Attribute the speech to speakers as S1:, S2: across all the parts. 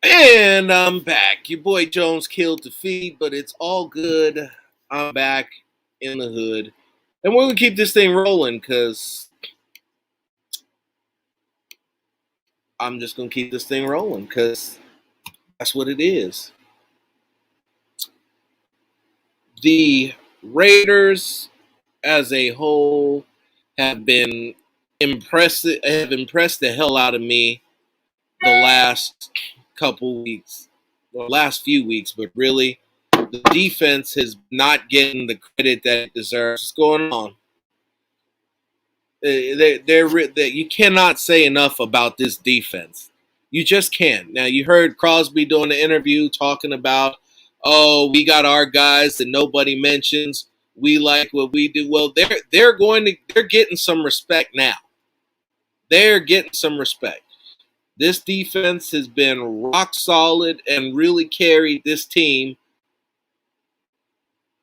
S1: And I'm back. Your boy Jones killed the feed, but it's all good. I'm back in the hood. And we're going to keep this thing rolling because I'm just going to keep this thing rolling because that's what it is. The Raiders as a whole have impressed the hell out of me the last couple weeks, or last few weeks, but really the defense is not getting the credit that it deserves. What's going on? You cannot say enough about this defense. You just can't. Now you heard Crosby doing the interview talking about, oh, we got our guys that nobody mentions. We like what we do. Well, they're getting some respect now. They're getting some respect. This defense has been rock solid and really carried this team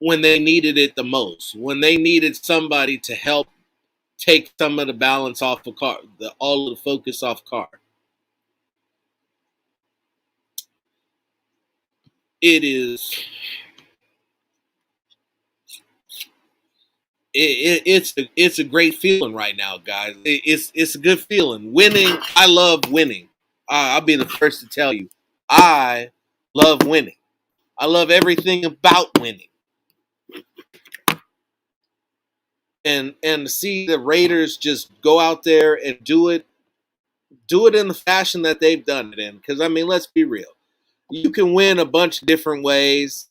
S1: when they needed it the most. When they needed somebody to help take some of the balance off of Carr, all of the focus off Carr. It is. It's a great feeling right now, guys. It's a good feeling. Winning, I love winning. I'll be the first to tell you, I love winning. I love everything about winning. And to see the Raiders just go out there and do it in the fashion that they've done it in. Because I mean, let's be real. You can win a bunch of different ways.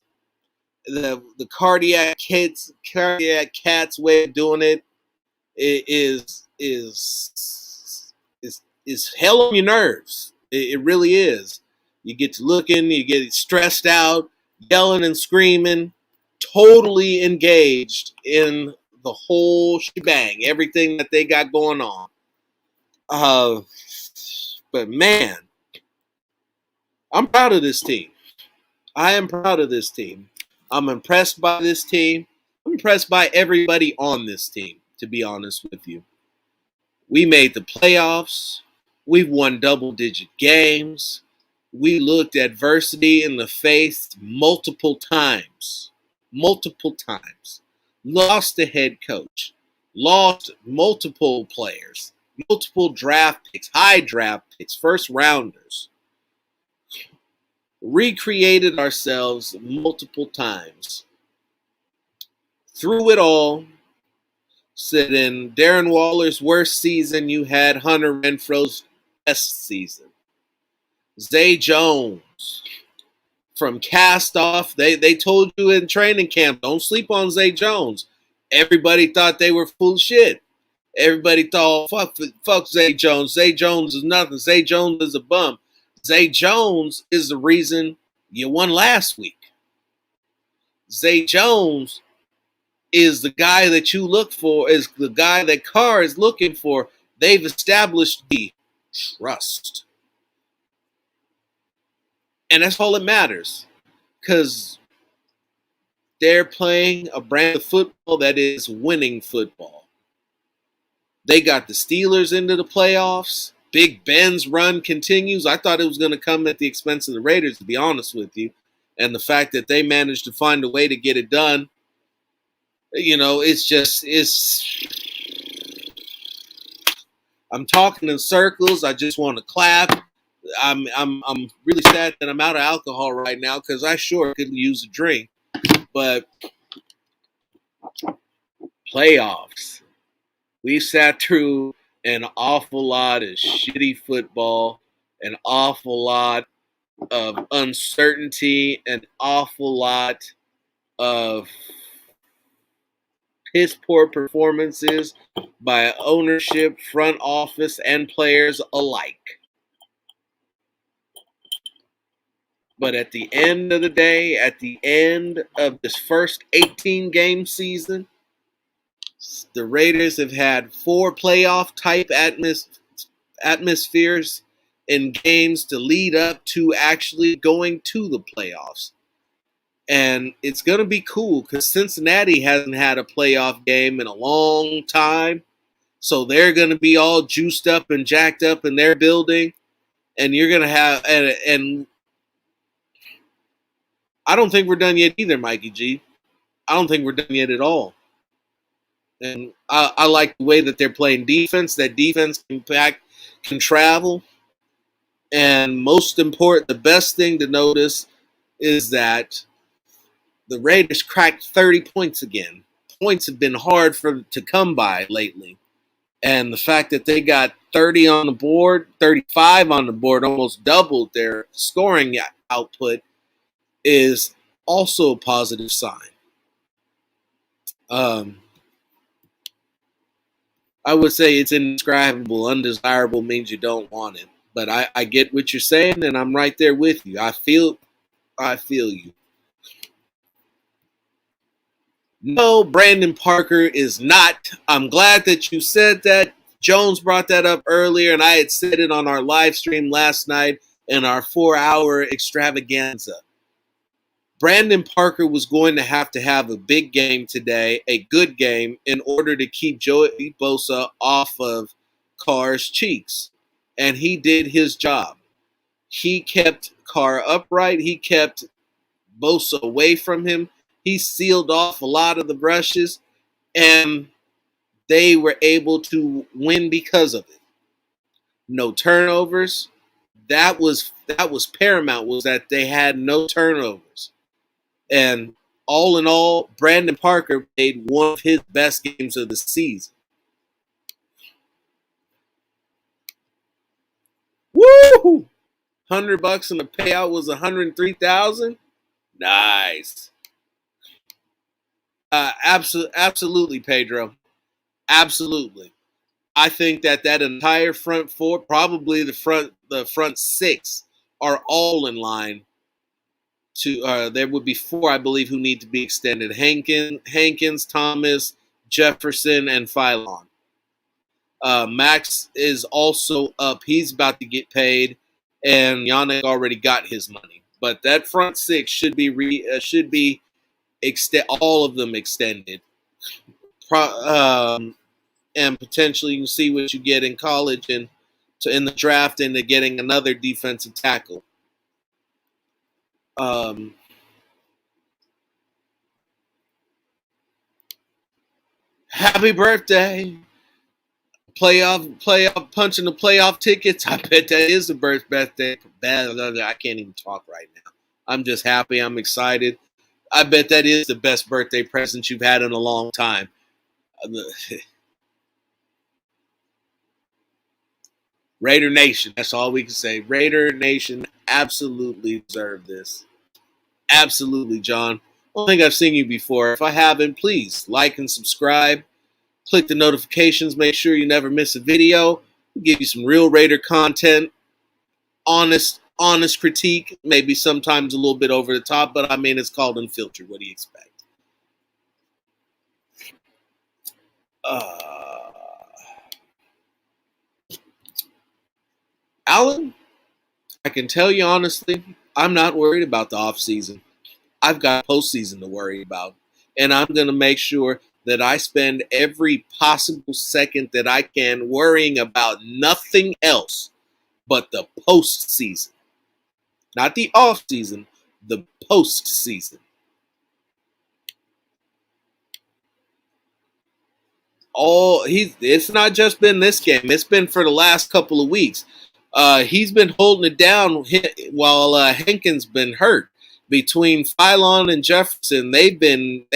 S1: The cardiac cats way of doing it is hell on your nerves. It really is. You get to looking, you get stressed out, yelling and screaming, totally engaged in the whole shebang, everything that they got going on. Uh, but man, I'm proud of this team. I am proud of this team. I'm impressed by this team. I'm impressed by everybody on this team, to be honest with you. We made the playoffs. We've won double-digit games. We looked adversity in the face multiple times. Multiple times. Lost a head coach. Lost multiple players. Multiple draft picks, high draft picks, first rounders. Recreated ourselves multiple times. Through it all, said in Darren Waller's worst season, you had Hunter Renfro's best season. Zay Jones from Cast Off, they told you in training camp, don't sleep on Zay Jones. Everybody thought they were full of shit. Everybody thought, fuck Zay Jones. Zay Jones is nothing. Zay Jones is a bum. Zay Jones is the reason you won last week. Zay Jones is the guy that you look for, is the guy that Carr is looking for. They've established the trust. And that's all that matters. Because they're playing a brand of football that is winning football. They got the Steelers into the playoffs. Big Ben's run continues. I thought it was going to come at the expense of the Raiders, to be honest with you. And the fact that they managed to find a way to get it done, I'm talking in circles. I just want to clap. I'm really sad that I'm out of alcohol right now because I sure could use a drink. But playoffs, we sat through an awful lot of shitty football, an awful lot of uncertainty, an awful lot of piss poor performances by ownership, front office, and players alike. But at the end of the day, at the end of this first 18-game season, the Raiders have had 4 playoff type atmospheres in games to lead up to actually going to the playoffs. And it's going to be cool because Cincinnati hasn't had a playoff game in a long time. So they're going to be all juiced up and jacked up in their building. And you're going to have, and I don't think we're done yet either, Mikey G. I don't think we're done yet at all. And I like the way that they're playing defense. That defense can travel. And most important, the best thing to notice is that the Raiders cracked 30 points again. Points have been hard to come by lately. And the fact that they got 30 on the board, 35 on the board, almost doubled their scoring output, is also a positive sign. I would say it's indescribable. Undesirable means you don't want it. But I get what you're saying, and I'm right there with you. I feel you. No, Brandon Parker is not. I'm glad that you said that. Jones brought that up earlier, and I had said it on our live stream last night in our 4-hour extravaganza. Brandon Parker was going to have a big game today, a good game, in order to keep Joey Bosa off of Carr's cheeks. And he did his job. He kept Carr upright. He kept Bosa away from him. He sealed off a lot of the brushes, and they were able to win because of it. No turnovers. That was paramount, was that they had no turnovers. And all in all, Brandon Parker played one of his best games of the season. Woo! $100 and the payout was $103,000. Nice. Absolutely, Pedro. Absolutely. I think that entire front four, probably the front six, are all in line. There would be four, I believe, who need to be extended: Hankins, Thomas, Jefferson, and Philon. Max is also up; he's about to get paid, and Yannick already got his money. But that front six should be all of them extended, and potentially you can see what you get in college and in the draft into getting another defensive tackle. Happy birthday. Playoff punching the playoff tickets. I bet that is the birthday. I can't even talk right now. I'm just happy. I'm excited. I bet that is the best birthday present you've had in a long time. Raider Nation. That's all we can say. Raider Nation absolutely deserve this. Absolutely, John. I don't think I've seen you before. If I haven't, please like and subscribe. Click the notifications. Make sure you never miss a video. We'll give you some real Raider content. Honest critique. Maybe sometimes a little bit over the top, but I mean, it's called Unfiltered. What do you expect? Alan, I can tell you honestly, I'm not worried about the offseason. I've got postseason to worry about. And I'm going to make sure that I spend every possible second that I can worrying about nothing else but the postseason. Not the offseason, the postseason. It's not just been this game. It's been for the last couple of weeks. He's been holding it down while Hankins been hurt. Between Philon and Jefferson, they've been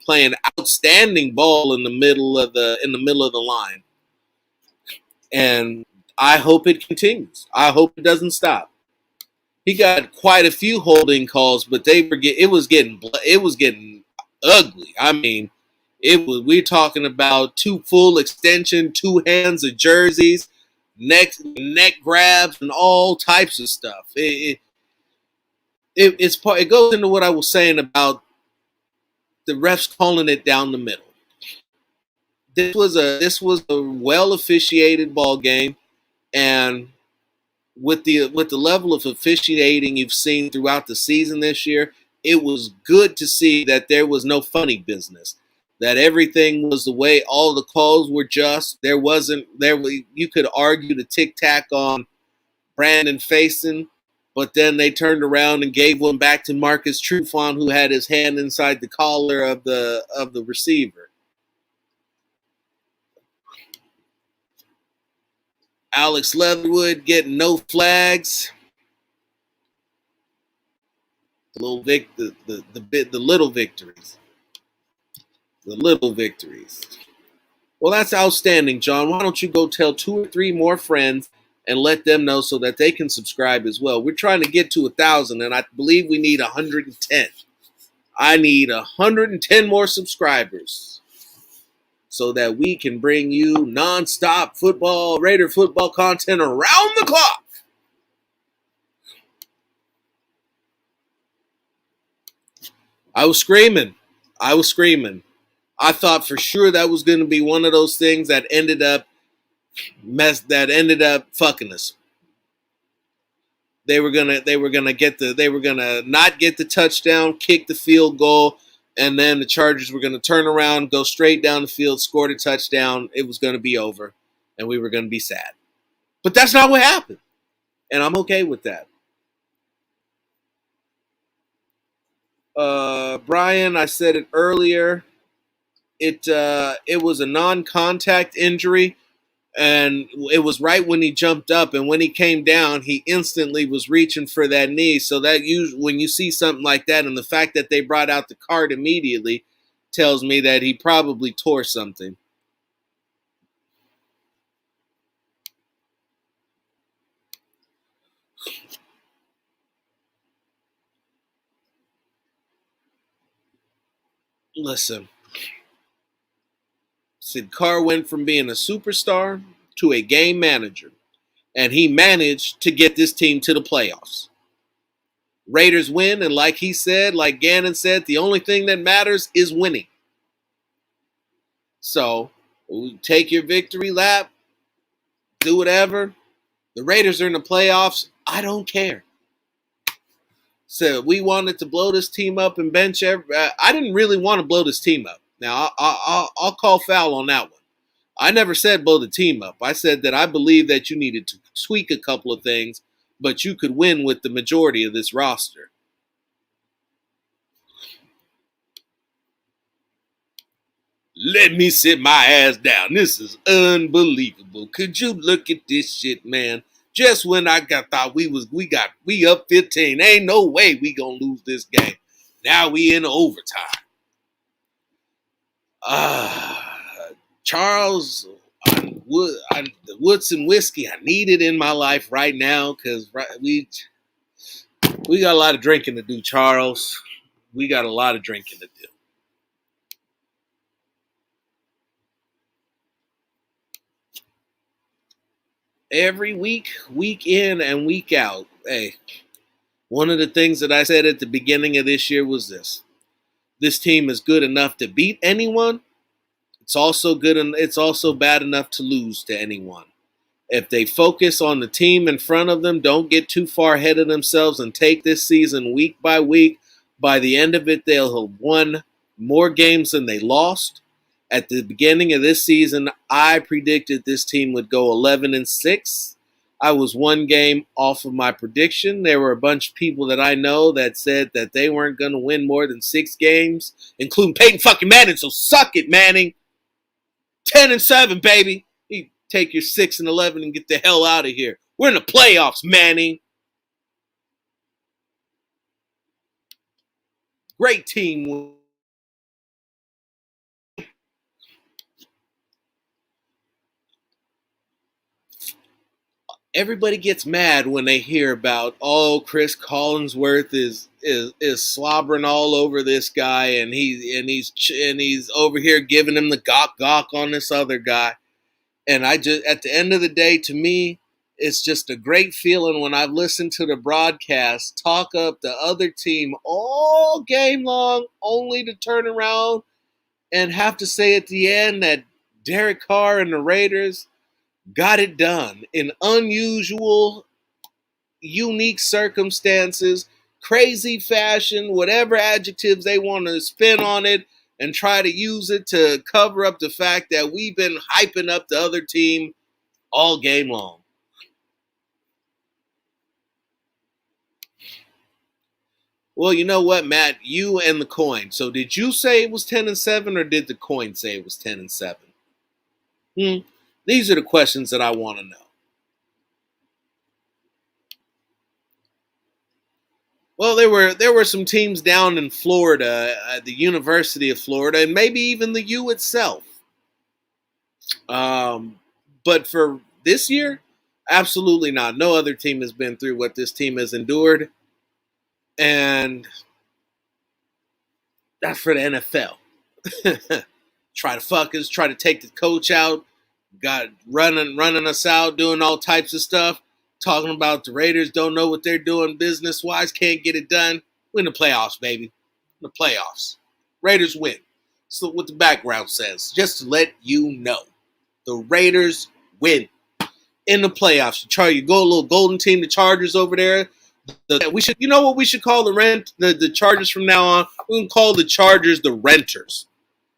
S1: playing outstanding ball in the middle of the line, and I hope it continues. I hope it doesn't stop. He got quite a few holding calls, but it was getting ugly. I mean, we're talking about 2 full extension, 2 hands of jerseys, neck grabs, and all types of stuff. It goes into what I was saying about the refs calling it down the middle. This was a well officiated ball game, and with the level of officiating you've seen throughout the season this year, it was good to see that there was no funny business. That everything was the way, all the calls were just. You could argue the tic tac on Brandon Facyson, but then they turned around and gave one back to Marcus Trufant, who had his hand inside the collar of the receiver. Alex Leatherwood getting no flags. The little victories. The little victories. Well, that's outstanding, John. Why don't you go tell 2 or 3 more friends and let them know so that they can subscribe as well? We're trying to get to 1,000, and I believe we need 110. I need 110 more subscribers so that we can bring you nonstop Raider football content around the clock. I was screaming. I thought for sure that was going to be one of those things that ended up fucking us. They were gonna not get the touchdown, kick the field goal, and then the Chargers were gonna turn around, go straight down the field, score a touchdown. It was gonna be over, and we were gonna be sad. But that's not what happened, and I'm okay with that. Brian, I said it earlier. It was a non-contact injury, and it was right when he jumped up, and when he came down, he instantly was reaching for that knee. So that when you see something like that, and the fact that they brought out the card immediately tells me that he probably tore something. Listen, Sid Carr went from being a superstar to a game manager, and he managed to get this team to the playoffs. Raiders win, and like he said, like Gannon said, the only thing that matters is winning. So, take your victory lap, do whatever. The Raiders are in the playoffs. I don't care. So we wanted to blow this team up and bench I didn't really want to blow this team up. Now, I'll call foul on that one. I never said blow the team up. I said that I believe that you needed to tweak a couple of things, but you could win with the majority of this roster. Let me sit my ass down. This is unbelievable. Could you look at this shit, man? Just when I thought we up 15. Ain't no way we gonna lose this game. Now we in overtime. Charles, the Woodson whiskey, I need it in my life right now because we got a lot of drinking to do, Charles. We got a lot of drinking to do. Every week in and week out, hey, one of the things that I said at the beginning of this year was this. This team is good enough to beat anyone. It's also bad enough to lose to anyone. If they focus on the team in front of them, don't get too far ahead of themselves and take this season week by week, by the end of it, they'll have won more games than they lost. At the beginning of this season, I predicted this team would go 11-6. I was one game off of my prediction. There were a bunch of people that I know that said that they weren't going to win more than 6 games, including Peyton fucking Manning. So suck it, Manning. 10-7, baby. You take your 6-11 and get the hell out of here. We're in the playoffs, Manning. Great team. Everybody gets mad when they hear about, Chris Collinsworth is slobbering all over this guy, and he's over here giving him the gawk on this other guy. And at the end of the day, to me, it's just a great feeling when I've listened to the broadcast talk up the other team all game long, only to turn around and have to say at the end that Derek Carr and the Raiders got it done in unusual, unique circumstances, crazy fashion, whatever adjectives they want to spin on it, and try to use it to cover up the fact that we've been hyping up the other team all game long. Well, you know what, Matt? You and the coin. So did you say it was 10-7, or did the coin say it was 10-7? Hmm. These are the questions that I want to know. Well, there were some teams down in Florida, the University of Florida, and maybe even the U itself. Um, but for this year, absolutely not. No other team has been through what this team has endured, and that's for the NFL. Try to fuck us, try to take the coach out, got running us out, doing all types of stuff, talking about the Raiders don't know what they're doing business wise, can't get it done. We're in the playoffs, baby. In the playoffs. Raiders win. So what the background says, just to let you know. The Raiders win in the playoffs. You go a little golden team, the Chargers over there. We should, you know what we should call the Chargers from now on? We can call the Chargers the Renters.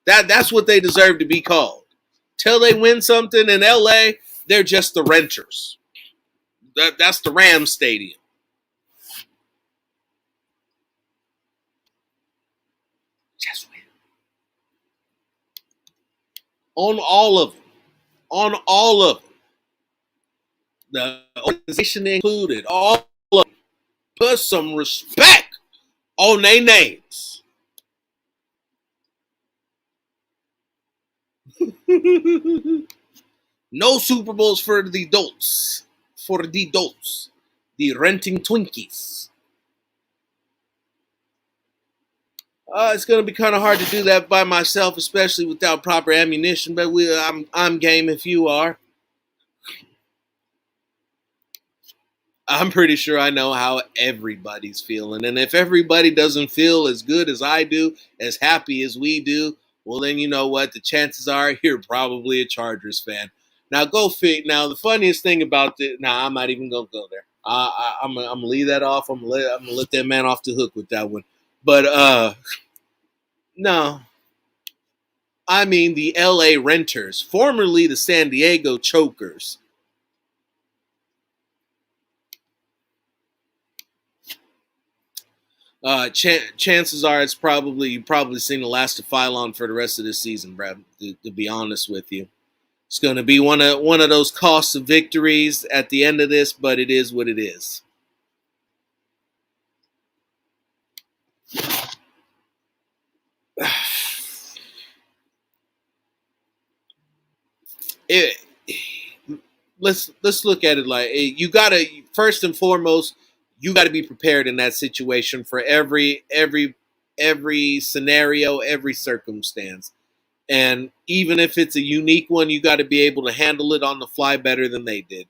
S1: That's what they deserve to be called. Till they win something in LA, they're just the Renters. That's the Rams Stadium. Just win. On all of them. On all of them. The organization included. All of them. Put some respect on their names. No Super Bowls for the adults. For the adults. The renting Twinkies. It's going to be kind of hard to do that by myself, especially without proper ammunition. But I'm game if you are. I'm pretty sure I know how everybody's feeling, and if everybody doesn't feel as good as I do, as happy as we do, well, then you know what? The chances are you're probably a Chargers fan. Now go fit. Now the funniest thing about this, I'm not even gonna go there. I'm gonna leave that off. I'm gonna let that man off the hook with that one. But no, I mean the L.A. Renters, formerly the San Diego Chokers. Chances are it's probably you've probably seen the last of Phylon for the rest of this season, Brad. To be honest with you, it's going to be one of those costs of victories at the end of this, but it is what it is. It, let's look at it like you gotta first and foremost you got to be prepared in that situation for every scenario, every circumstance. And even if it's a unique one, you got to be able to handle it on the fly better than they did.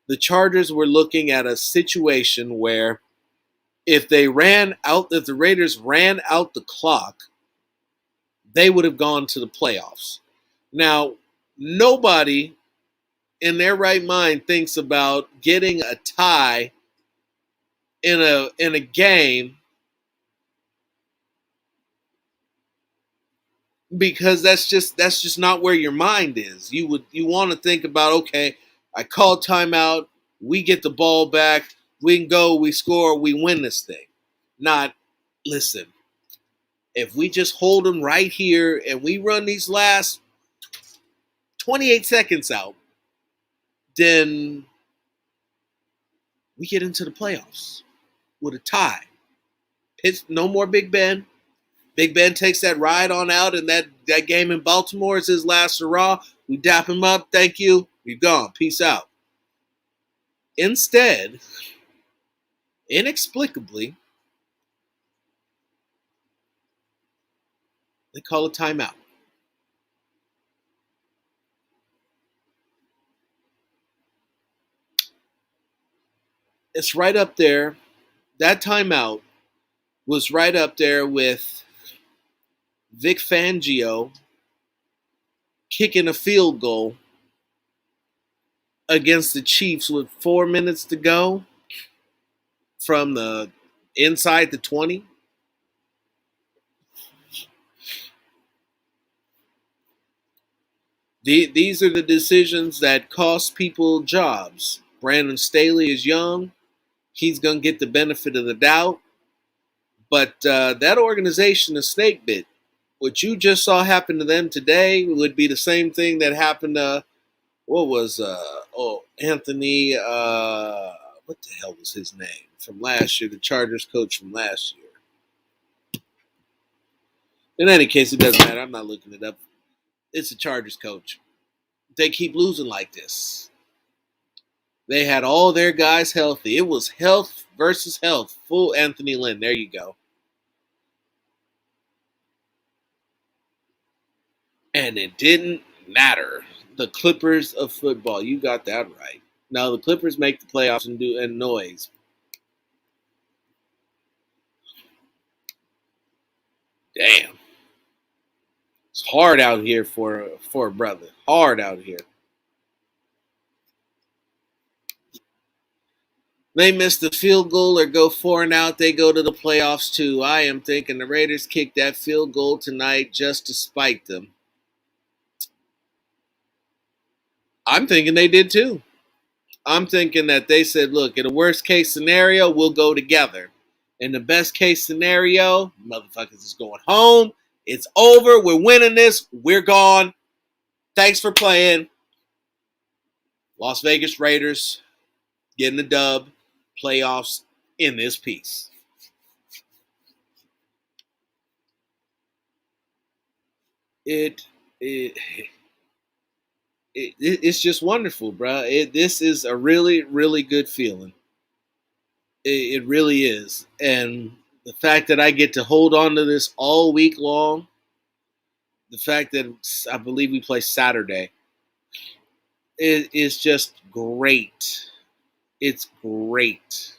S1: The Chargers were looking at a situation where if the Raiders ran out the clock, they would have gone to the playoffs. Now, nobody in their right mind thinks about getting a tie in a game because that's just not where your mind is. You want to think about, okay, I call timeout, we get the ball back, we can go, we score, we win this thing. Not listen. If we just hold them right here and we run these last 28 seconds out, then we get into the playoffs with a tie. No more Big Ben. Big Ben takes that ride on out, and that game in Baltimore is his last hurrah. We dap him up. Thank you. You're gone. Peace out. Instead, inexplicably, they call a timeout. It's right up there. That timeout was right up there with Vic Fangio kicking a field goal against the Chiefs with 4 minutes to go from the inside the 20. These are the decisions that cost people jobs. Brandon Staley is young. He's going to get the benefit of the doubt. But that organization is snake bit. What you just saw happen to them today would be the same thing that happened to what was Anthony what the hell was his name from last year, the Chargers coach from last year. In any case, it doesn't matter. I'm not looking it up. It's the Chargers coach. They keep losing like this. They had all their guys healthy. It was health versus health. Full Anthony Lynn. There you go. And it didn't matter. The Clippers of football. You got that right. Now the Clippers make the playoffs and do noise. Damn. It's hard out here for a brother. Hard out here. They miss the field goal or go 4-and-out, they go to the playoffs too. I am thinking the Raiders kicked that field goal tonight just to spite them. I'm thinking they did too. I'm thinking that they said, look, in a worst case scenario, we'll go together. In the best case scenario, motherfuckers is going home. It's over. We're winning this. We're gone. Thanks for playing. Las Vegas Raiders getting the dub. Playoffs in this piece. It's just wonderful, bro. This is a really, really good feeling. It really is. And the fact that I get to hold on to this all week long, the fact that I believe we play Saturday, it is just great. It's great.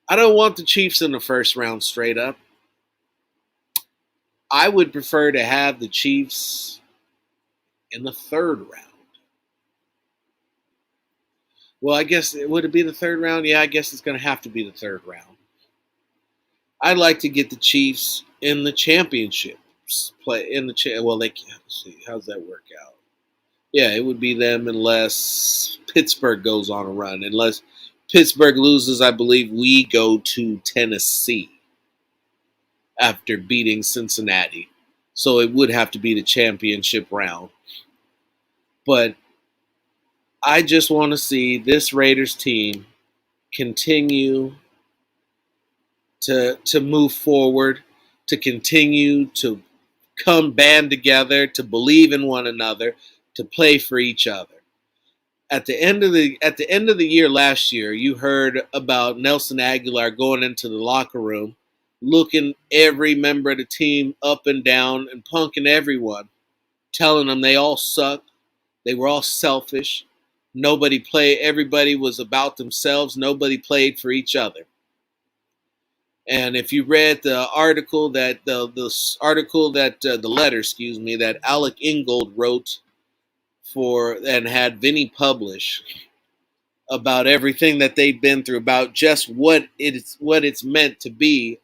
S1: I don't want the Chiefs in the first round straight up. I would prefer to have the Chiefs in the third round. Well, I guess, would it be the third round? Yeah, I guess it's going to have to be the third round. I'd like to get the Chiefs in the championships. Play in the well, they can't see. How's that work out? Yeah, it would be them unless Pittsburgh goes on a run. Unless Pittsburgh loses, I believe we go to Tennessee after beating Cincinnati. So it would have to be the championship round. But I just want to see this Raiders team continue to move forward, to continue to come band together, to believe in one another, to play for each other. At the end of the year last year, you heard about Nelson Aguilar going into the locker room, looking every member of the team up and down and punking everyone, telling them they all suck, they were all selfish, everybody was about themselves, nobody played for each other. And if you read the article that the letter, that Alec Ingold wrote for and had Vinny publish about everything that they've been through, about just what it's meant to be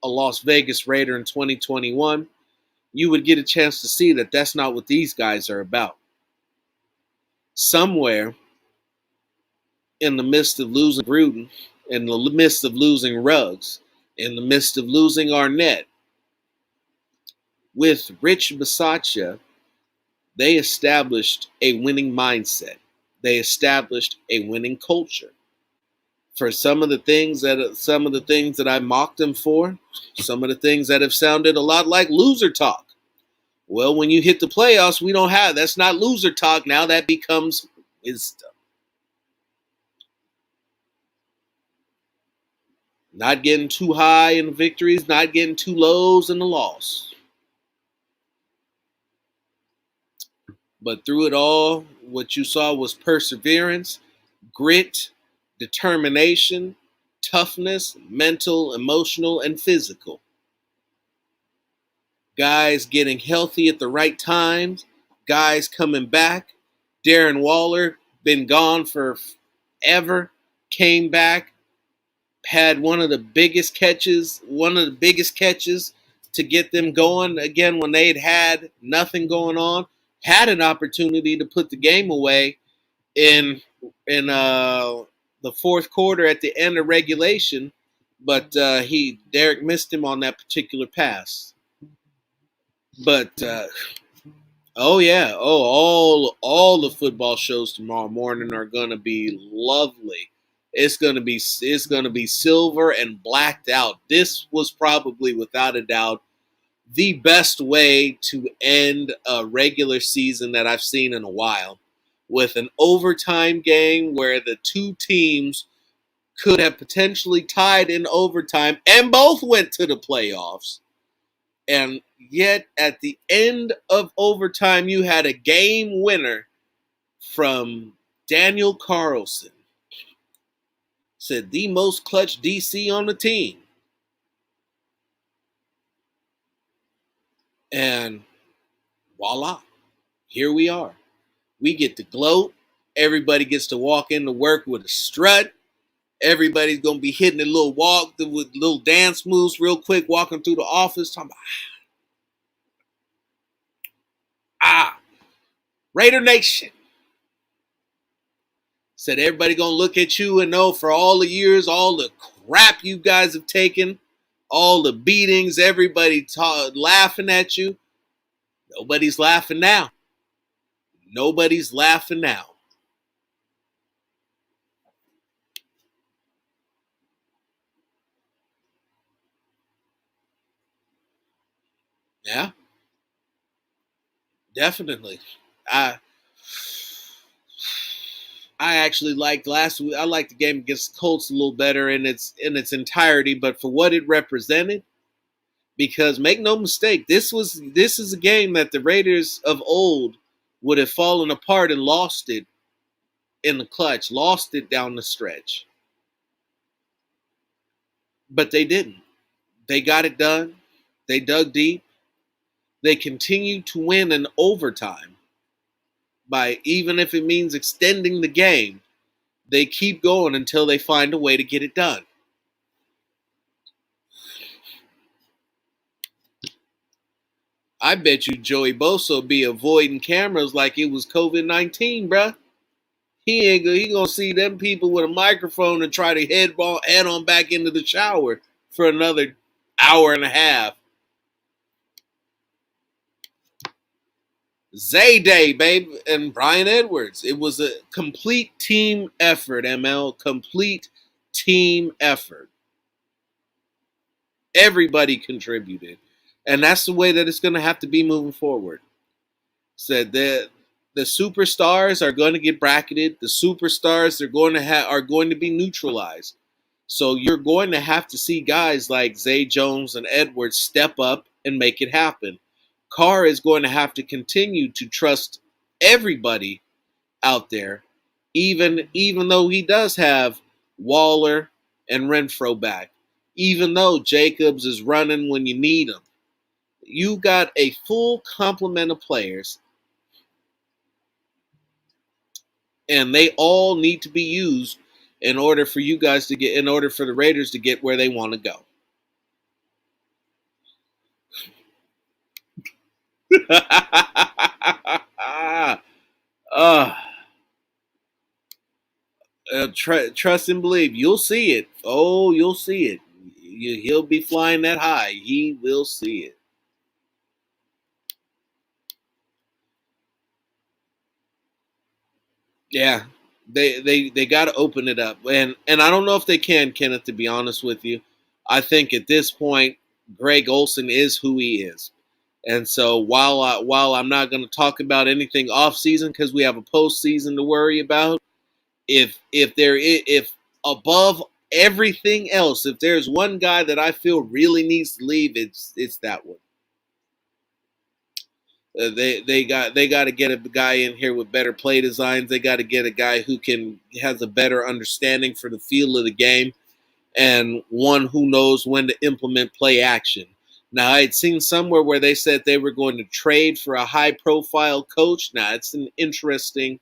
S1: a Las Vegas Raider in 2021, you would get a chance to see that that's not what these guys are about. Somewhere in the midst of losing Gruden, in the midst of losing Ruggs, in the midst of losing Arnett, with Rich Bisaccia, they established a winning mindset. They established a winning culture. For some of the things that I mocked them for, some of the things that have sounded a lot like loser talk. Well, when you hit the playoffs, we don't have that's not loser talk. Now that becomes wisdom. Not getting too high in the victories, not getting too lows in the loss. But through it all, what you saw was perseverance, grit, determination, toughness, mental, emotional, and physical. Guys getting healthy at the right times, guys coming back. Darren Waller, been gone forever, came back, had one of the biggest catches to get them going again when they had nothing going on. Had an opportunity to put the game away in the fourth quarter at the end of regulation, but Derek missed him on that particular pass. But oh yeah, all the football shows tomorrow morning are gonna be lovely. It's gonna be silver and blacked out. This was probably without a doubt the best way to end a regular season that I've seen in a while, with an overtime game where the two teams could have potentially tied in overtime and both went to the playoffs. And yet, at the end of overtime, you had a game winner from Daniel Carlson. Said the most clutch DC on the team. And voila, here we are. We get to gloat. Everybody gets to walk into work with a strut. Everybody's gonna be hitting a little walk with little dance moves real quick, walking through the office, talking about Raider Nation. Said everybody gonna look at you and know for all the years, all the crap you guys have taken, all the beatings, everybody laughing at you. Nobody's laughing now. Nobody's laughing now. Yeah, definitely. I I actually liked last week. I liked the game against the Colts a little better in its entirety, but for what it represented, because make no mistake, this is a game that the Raiders of old would have fallen apart and lost it in the clutch, lost it down the stretch. But they didn't. They got it done. They dug deep. They continue to win in overtime by, even if it means extending the game, they keep going until they find a way to get it done. I bet you Joey Bosa be avoiding cameras like it was COVID-19, bruh. He gonna see them people with a microphone and try to head on back into the shower for another hour and a half. Zay Day, babe, and Brian Edwards. It was a complete team effort, ML. Complete team effort. Everybody contributed. And that's the way that it's going to have to be moving forward. Said that the superstars are going to get bracketed. The superstars are going to be neutralized. So you're going to have to see guys like Zay Jones and Edwards step up and make it happen. Carr is going to have to continue to trust everybody out there, even though he does have Waller and Renfro back, even though Jacobs is running when you need him. You got a full complement of players, and they all need to be used in order for the Raiders to get where they want to go. uh, trust and believe. You'll see it. Oh, you'll see it. He'll be flying that high. He will see it. Yeah, they got to open it up, and I don't know if they can, Kenneth. To be honest with you, I think at this point, Greg Olson is who he is, and so while I'm not going to talk about anything off season because we have a postseason to worry about, if above everything else, if there's one guy that I feel really needs to leave, it's that one. They got to get a guy in here with better play designs. They got to get a guy who has a better understanding for the feel of the game, and one who knows when to implement play action. Now, I had seen somewhere where they said they were going to trade for a high profile coach. Now, it's an interesting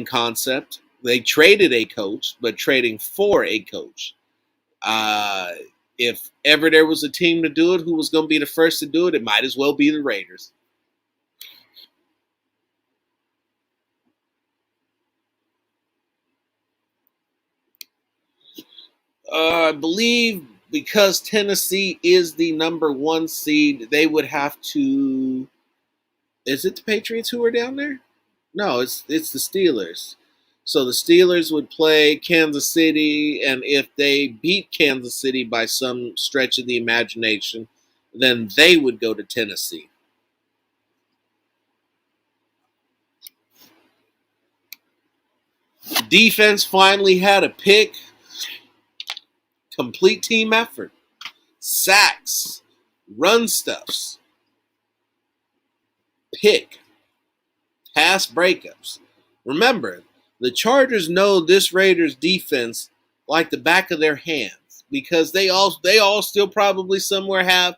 S1: concept. They traded a coach, but trading for a coach. Uh, if ever there was a team to do it, who was going to be the first to do it? It might as well be the Raiders. I believe because Tennessee is the number one seed, they would have to. Is it the Patriots who are down there? No, it's the Steelers. So the Steelers would play Kansas City, and if they beat Kansas City by some stretch of the imagination, then they would go to Tennessee. Defense finally had a pick. Complete team effort. Sacks, run stuffs, pick, pass breakups. Remember, the Chargers know this Raiders defense like the back of their hands because they all still probably somewhere have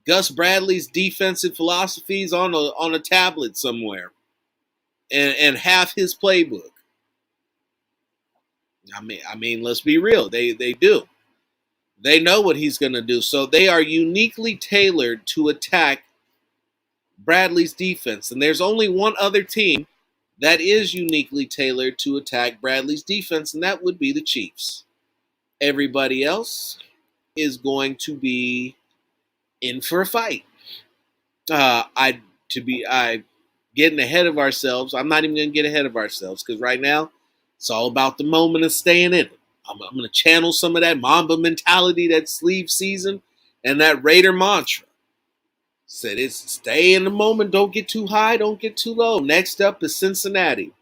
S1: Gus Bradley's defensive philosophies on a tablet somewhere and have his playbook. I mean, let's be real. They do. They know what he's going to do. So they are uniquely tailored to attack Bradley's defense. And there's only one other team that is uniquely tailored to attack Bradley's defense, and that would be the Chiefs. Everybody else is going to be in for a fight. I getting ahead of ourselves. I'm not even going to get ahead of ourselves because right now it's all about the moment of staying in it. I'm going to channel some of that Mamba mentality, that sleeve season, and that Raider mantra. Said it's stay in the moment. Don't get too high. Don't get too low. Next up is Cincinnati.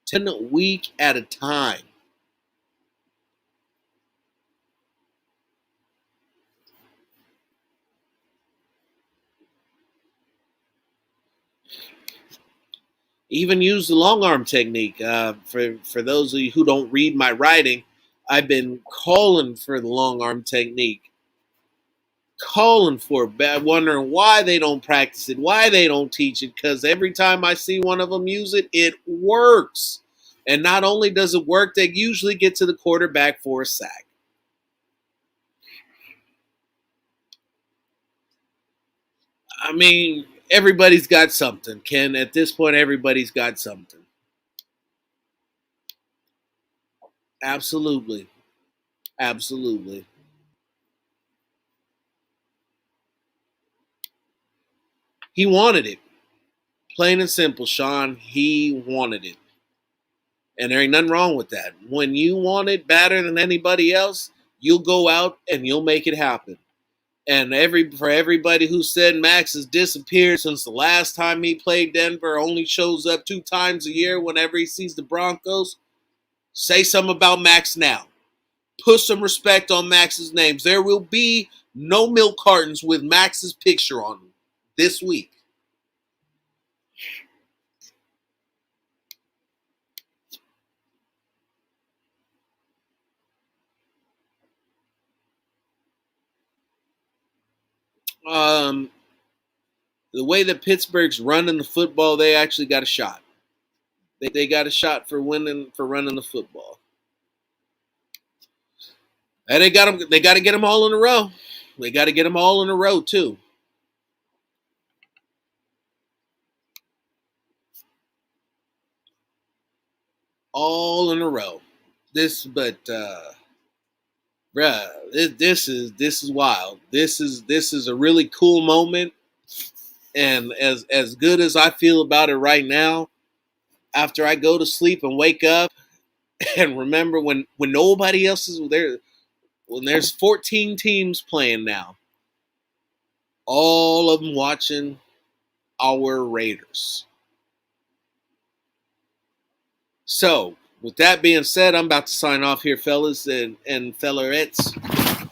S1: 10 week at a time. Even use the long arm technique. For those of you who don't read my writing, I've been calling for the long arm technique. Calling for it, wondering why they don't practice it, why they don't teach it, because every time I see one of them use it, it works. And not only does it work, they usually get to the quarterback for a sack. I mean, everybody's got something, Ken. At this point, everybody's got something. Absolutely. Absolutely. He wanted it. Plain and simple, Sean. He wanted it. And there ain't nothing wrong with that. When you want it better than anybody else, you'll go out and you'll make it happen. And for everybody who said Max has disappeared since the last time he played Denver, only shows up 2 times a year whenever he sees the Broncos, say something about Max now. Put some respect on Max's names. There will be no milk cartons with Max's picture on them this week. Um, the way that Pittsburgh's running the football, they actually got a shot. They got a shot for running the football. And they got them. They got to get them all in a row. They got to get them all in a row too. All in a row. Bruh, this is wild. This is a really cool moment, and as good as I feel about it right now, after I go to sleep and wake up and remember when nobody else is there, when there's 14 teams playing now, all of them watching our Raiders. So, with that being said, I'm about to sign off here, fellas and fellerettes.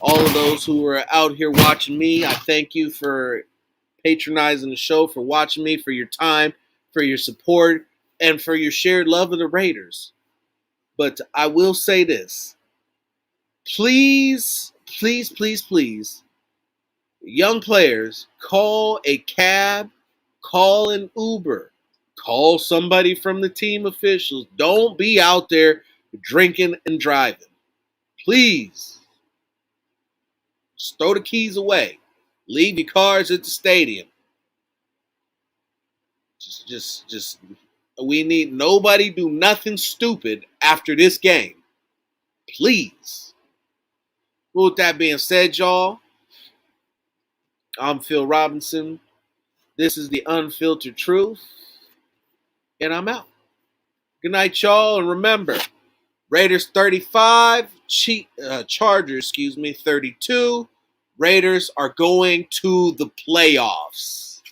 S1: All of those who are out here watching me, I thank you for patronizing the show, for watching me, for your time, for your support, and for your shared love of the Raiders. But I will say this. Please, please, please, please, young players, call a cab, call an Uber, call somebody from the team officials. Don't be out there drinking and driving. Please. Just throw the keys away. Leave your cars at the stadium. Just We need nobody do nothing stupid after this game. Please. With that being said, y'all, I'm Phil Robinson. This is the Unfiltered Truth, and I'm out. Good night, y'all, and remember, Raiders 35, Chargers, 32. Raiders are going to the playoffs.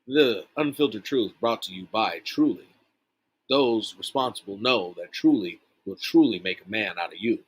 S1: The Unfiltered Truth brought to you by Truly. Those responsible know that Truly will truly make a man out of you.